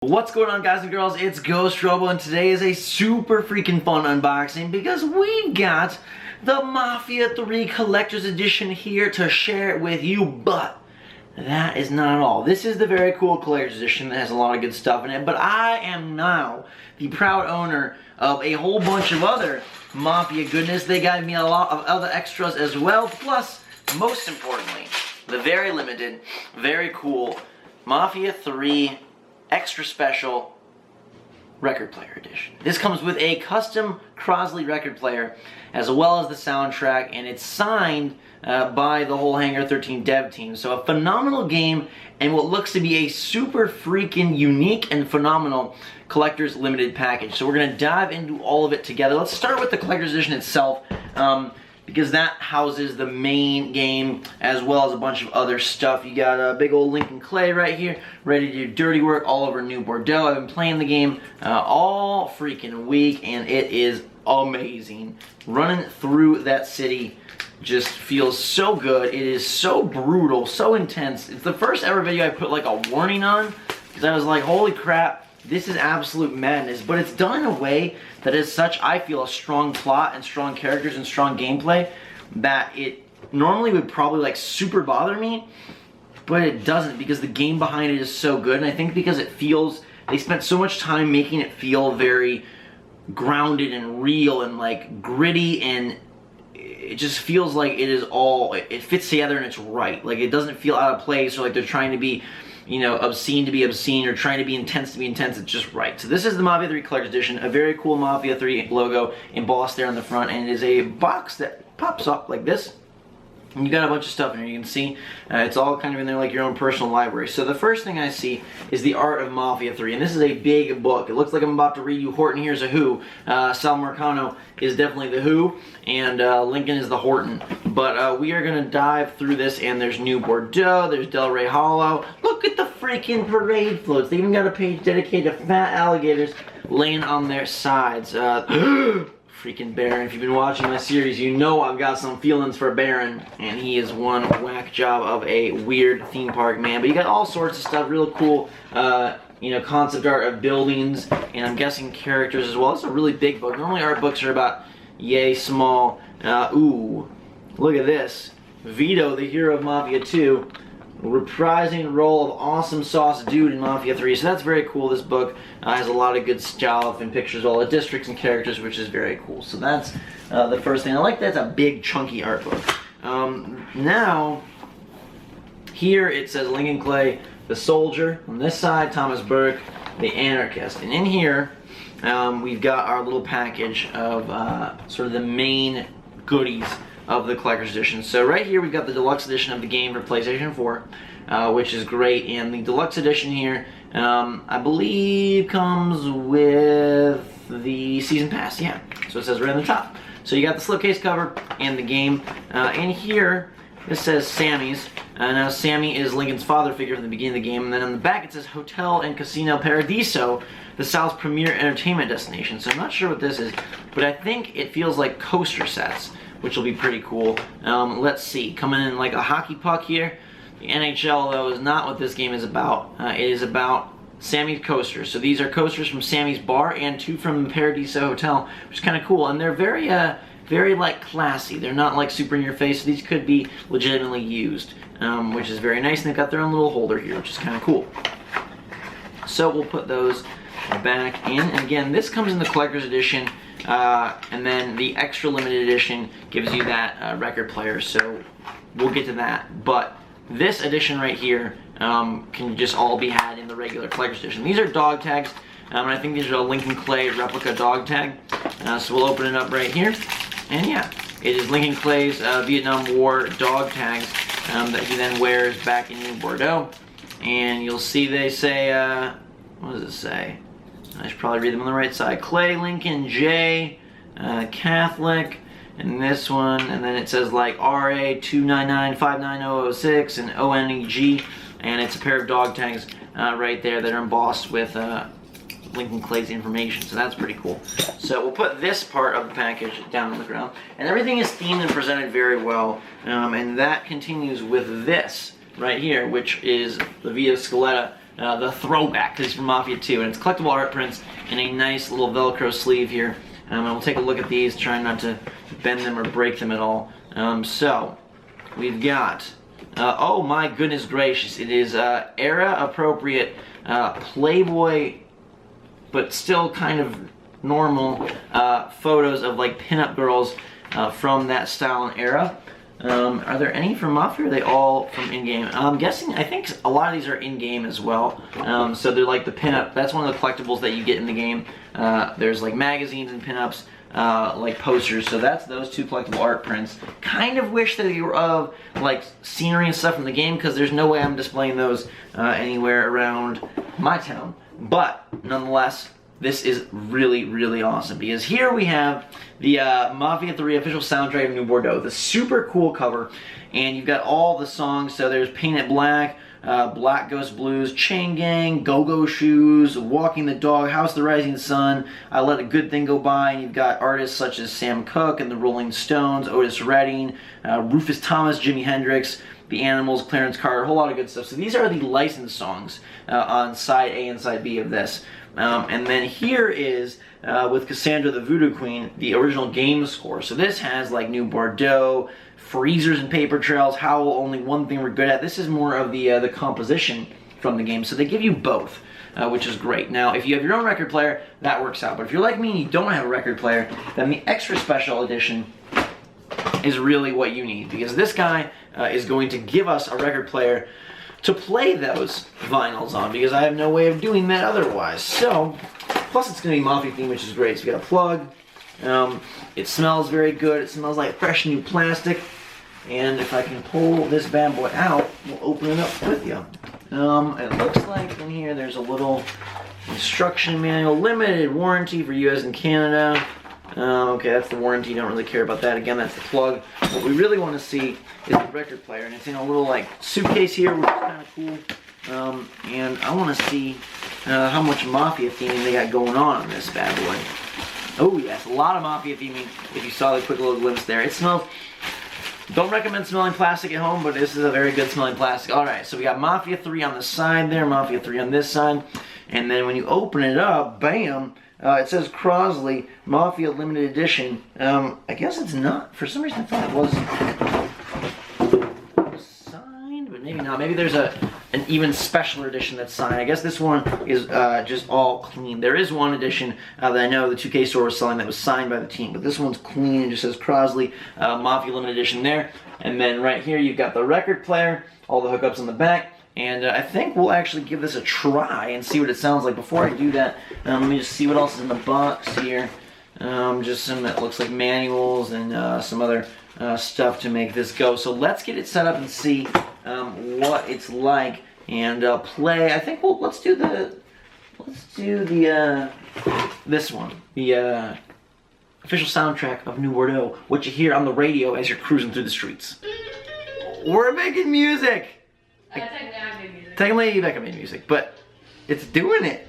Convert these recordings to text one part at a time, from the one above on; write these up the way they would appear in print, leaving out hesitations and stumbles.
What's going on, guys and girls? It's Ghost Robo, and today is a super freaking fun unboxing because we've got the Mafia 3 Collector's Edition here to share it with you, but that is not all. This is the very cool Collector's Edition that has a lot of good stuff in it, but I am now the proud owner of a whole bunch of other Mafia goodness. They got me a lot of other extras as well, plus, most importantly, the very limited, very cool Mafia 3 Extra Special Record Player Edition. This comes with a custom Crosley record player as well as the soundtrack, and it's signed by the whole Hangar 13 dev team. So a phenomenal game and what looks to be a super freaking unique and phenomenal collector's limited package. So we're going to dive into all of it together. Let's start with the collector's edition itself. Because that houses the main game as well as a bunch of other stuff. You got a big old Lincoln Clay right here, ready to do dirty work all over New Bordeaux. I've been playing the game all freaking week, and it is amazing. Running through that city just feels so good. It is so brutal, so intense. It's the first ever video I put like a warning on, because I was like, holy crap, this is absolute madness. But it's done in a way that is such, I feel, a strong plot and strong characters and strong gameplay that it normally would probably like super bother me, but it doesn't, because the game behind it is so good. And I think because it feels, they spent so much time making it feel very grounded and real and like gritty, and it just feels like it is all, it fits together and it's right. Like it doesn't feel out of place or like they're trying to be, you know, obscene to be obscene or trying to be intense to be intense. It's just right. So this is the Mafia 3 Collector's Edition, a very cool Mafia 3 logo embossed there on the front, and it is a box that pops up like this. And you got a bunch of stuff in here. You can see it's all kind of in there like your own personal library. So the first thing I see is the Art of Mafia 3, and this is a big book. It looks like I'm about to read you Horton Hears a Who. Sal Marcano is definitely the Who, and Lincoln is the Horton. But we are going to dive through this, and there's New Bordeaux, there's Delray Hollow. Look at the freaking parade floats. They even got a page dedicated to fat alligators laying on their sides. Freaking Baron. If you've been watching my series, you know I've got some feelings for Baron, and he is one whack job of a weird theme park man. But you got all sorts of stuff, real cool, you know, concept art of buildings, and I'm guessing characters as well. It's a really big book. Normally art books are about yay small. Ooh, look at this. Veto, the hero of Mafia II, reprising the role of awesome sauce dude in Mafia 3. So that's very cool. This book has a lot of good stuff and pictures of all the districts and characters, which is very cool. So that's the first thing. I like that it's a big chunky art book. Now, here it says Lincoln Clay, the soldier. On this side, Thomas Burke, the anarchist. And in here, we've got our little package of sort of the main goodies of the Collector's Edition. So right here we've got the deluxe edition of the game for PlayStation 4, which is great, and the deluxe edition here, I believe comes with the season pass, yeah. So it says right on the top. So you got the slipcase cover and the game. In here, this says Sammy's. Now Sammy is Lincoln's father figure from the beginning of the game, and then on the back it says Hotel and Casino Paradiso, the South's premier entertainment destination. So I'm not sure what this is, but I think it feels like coaster sets, which will be pretty cool. Let's see, coming in like a hockey puck here. The NHL, though, is not what this game is about. It is about Sammy's coasters. So these are coasters from Sammy's bar and two from the Paradiso Hotel, which is kind of cool. And they're very, very like classy. They're not like super in your face. So these could be legitimately used, which is very nice. And they've got their own little holder here, which is kind of cool. So we'll put those back in. And again, this comes in the Collector's Edition. And then the extra limited edition gives you that record player, so we'll get to that. But this edition right here can just all be had in the regular Collector's Edition. These are dog tags, and I think these are a Lincoln Clay replica dog tag. So we'll open it up right here, and yeah, it is Lincoln Clay's Vietnam War dog tags that he then wears back in New Bordeaux. And you'll see they say, what does it say? I should probably read them on the right side. Clay, Lincoln, J, Catholic, and this one, and then it says like RA 299-59006 and ONEG, and it's a pair of dog tags right there that are embossed with Lincoln Clay's information, so that's pretty cool. So we'll put this part of the package down on the ground, and everything is themed and presented very well, and that continues with this right here, which is the Via Scaletta the throwback, because it's from Mafia 2, and it's collectible art prints in a nice little Velcro sleeve here. And we'll take a look at these, trying not to bend them or break them at all. So, we've got, oh my goodness gracious, it is era-appropriate Playboy, but still kind of normal photos of like pinup girls from that style and era. Are there any from Mafia, or are they all from in-game? I'm guessing, I think a lot of these are in-game as well. So they're like the pinup, that's one of the collectibles that you get in the game. There's like magazines and pinups, like posters, so that's those two collectible art prints. Kind of wish that they were of like scenery and stuff from the game, because there's no way I'm displaying those anywhere around my town. But nonetheless, this is really, really awesome, because here we have the Mafia III official soundtrack of New Bordeaux, the super cool cover, and you've got all the songs. So there's Paint It Black, Black Ghost Blues, Chain Gang, Go-Go Shoes, Walking the Dog, House of the Rising Sun, I Let a Good Thing Go By, and you've got artists such as Sam Cooke and the Rolling Stones, Otis Redding, Rufus Thomas, Jimi Hendrix, The Animals, Clarence Carter, a whole lot of good stuff. So these are the licensed songs on side A and side B of this. And then here is, with Cassandra the Voodoo Queen, the original game score. So this has like New Bordeaux, Freezers and Paper Trails, Howl, Only One Thing We're Good At. This is more of the composition from the game. So they give you both, which is great. Now, if you have your own record player, that works out. But if you're like me and you don't have a record player, then the extra special edition is really what you need, because this guy is going to give us a record player to play those vinyls on, because I have no way of doing that otherwise. So, plus it's going to be Mafia themed, which is great. So we got a plug. It smells very good. It smells like fresh new plastic. And if I can pull this bad boy out, we'll open it up with you. It looks like in here there's a little instruction manual, limited warranty for US and Canada. Okay, that's the warranty, don't really care about that. Again, that's the plug. What we really want to see is the record player, and it's in a little like suitcase here, which is kind of cool. And I want to see how much Mafia theming they got going on this bad boy. Oh yes, a lot of Mafia theming, if you saw the quick little glimpse there. It smells, don't recommend smelling plastic at home, but this is a very good smelling plastic. Alright, so we got Mafia 3 on the side there, Mafia 3 on this side, and then when you open it up, bam, it says Crosley Mafia Limited Edition. I guess it's not. For some reason I thought it was signed, but maybe not. Maybe there's an even special edition that's signed. I guess this one is just all clean. There is one edition that I know the 2K store was selling that was signed by the team, but this one's clean. It just says Crosley Mafia Limited Edition there. And then right here you've got the record player, all the hookups on the back. And I think we'll actually give this a try and see what it sounds like. Before I do that, let me just see what else is in the box here. Just some, it looks like manuals and some other stuff to make this go. So let's get it set up and see what it's like and play. I think let's do the this one, the official soundtrack of New Bordeaux. What you hear on the radio as you're cruising through the streets. We're making music. Technically, Becca made music, but it's doing it.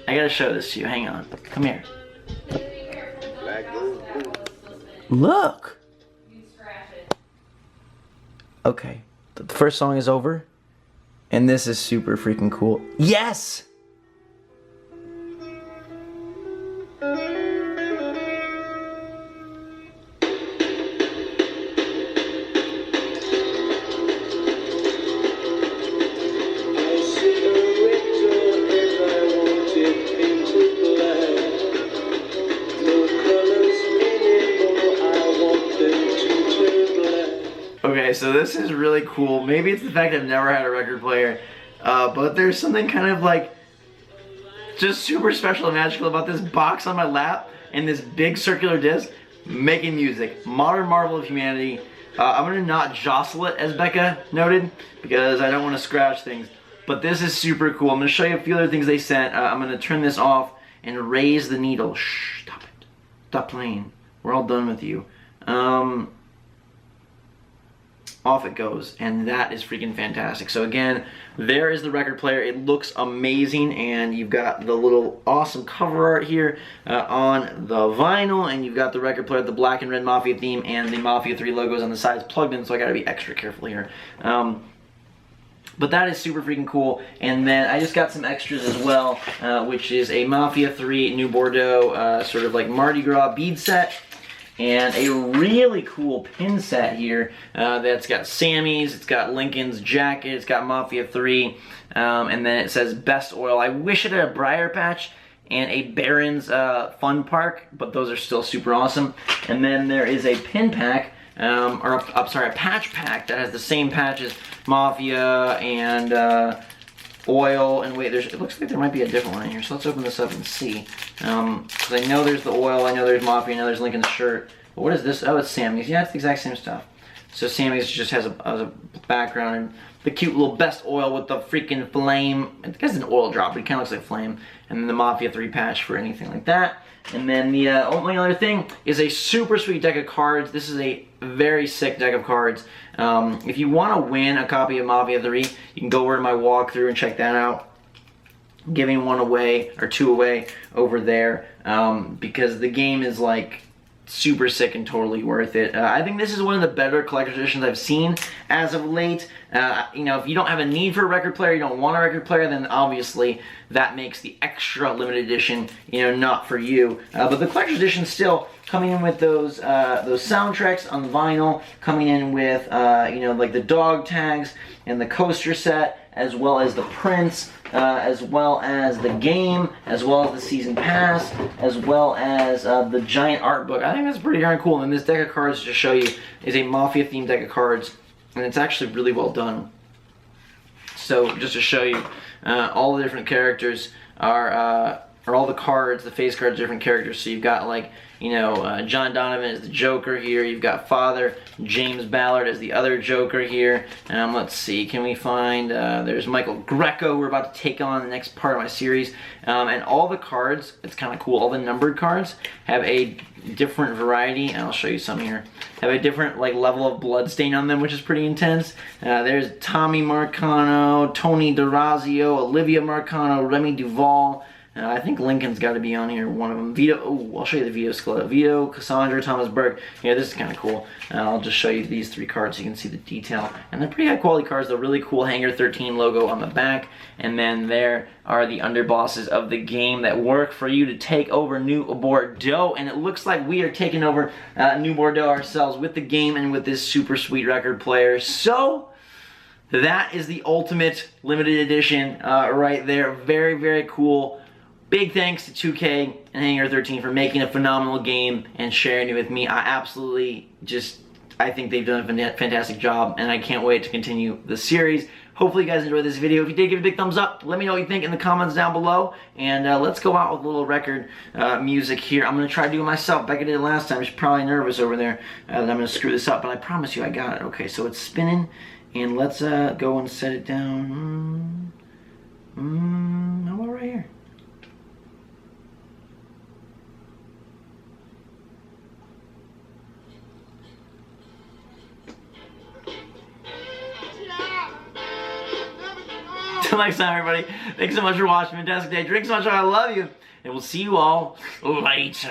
I gotta show this to you. Hang on. Come here. Look. Okay. The first song is over, and this is super freaking cool. Yes! Okay, so this is really cool. Maybe it's the fact I've never had a record player, but there's something kind of like just super special and magical about this box on my lap and this big circular disc making music. Modern marvel of humanity. I'm gonna not jostle it, as Becca noted, because I don't want to scratch things. But this is super cool. I'm gonna show you a few other things they sent. I'm gonna turn this off and raise the needle. Shh, stop it. Stop playing. We're all done with you. Off it goes, and that is freaking fantastic. So again, there is the record player. It looks amazing, and you've got the little awesome cover art here on the vinyl, and you've got the record player with the black and red Mafia theme and the Mafia 3 logos on the sides plugged in, so I gotta be extra careful here. But that is super freaking cool. And then I just got some extras as well, which is a Mafia III New Bordeaux sort of like Mardi Gras bead set. And a really cool pin set here that's got Sammy's, it's got Lincoln's jacket, it's got Mafia 3, and then it says Best Oil. I wish it had a briar patch and a Baron's Fun Park, but those are still super awesome. And then there is a pin pack, a patch pack that has the same patches, Mafia and oil, and wait, it looks like there might be a different one in here, so let's open this up and see. Because I know there's the oil, I know there's Mafia, I know there's Lincoln's shirt. But what is this? Oh, it's Sammy's. Yeah, it's the exact same stuff. So Sammy's just has a background, and the cute little Best Oil with the freaking flame. I think it's an oil drop, but it kind of looks like flame. And then the Mafia 3 patch for anything like that. And then the only other thing is a super sweet deck of cards. This is a very sick deck of cards. If you want to win a copy of Mafia 3, you can go over to my walkthrough and check that out. Giving one away, or two away, over there, because the game is like super sick and totally worth it. I think this is one of the better collector's editions I've seen as of late. You know, if you don't have a need for a record player, you don't want a record player, then obviously that makes the extra limited edition, you know, not for you. But the collector's edition still coming in with those soundtracks on the vinyl, coming in with you know, like the dog tags and the coaster set, as well as the prints, as well as the game, as well as the season pass, as well as the giant art book. I think that's pretty darn cool. And this deck of cards, to show you, is a Mafia themed deck of cards, and it's actually really well done. So just to show you, all the different characters are all the cards, the face cards, different characters. So you've got, like, you know, John Donovan is the Joker here. You've got Father James Ballard as the other Joker here. Let's see, can we find, there's Michael Greco, we're about to take on the next part of my series. And all the cards, it's kind of cool, all the numbered cards have a different variety, and I'll show you some here, have a different like level of blood stain on them, which is pretty intense. There's Tommy Marcano, Tony DeRazio, Olivia Marcano, Remy Duval. I think Lincoln's got to be on here, one of them. Veto, oh, I'll show you the Veto skeleton. Veto, Cassandra, Thomas Burke. Yeah, this is kind of cool. I'll just show you these three cards so you can see the detail. And they're pretty high quality cards. The really cool Hangar 13 logo on the back. And then there are the underbosses of the game that work for you to take over New Bordeaux. And it looks like we are taking over New Bordeaux ourselves with the game and with this super sweet record player. So that is the ultimate limited edition right there. Very, very cool. Big thanks to 2K and Hangar 13 for making a phenomenal game and sharing it with me. I absolutely I think they've done a fantastic job, and I can't wait to continue the series. Hopefully you guys enjoyed this video. If you did, give it a big thumbs up. Let me know what you think in the comments down below. And let's go out with a little record music here. I'm going to try to do it myself. Becca did it last time. She's probably nervous over there that I'm going to screw this up, but I promise you I got it. Okay, so it's spinning, and let's go and set it down. How about right here? Until next time, everybody, thanks so much for watching. Fantastic day. Drink so much. I love you. And we'll see you all later.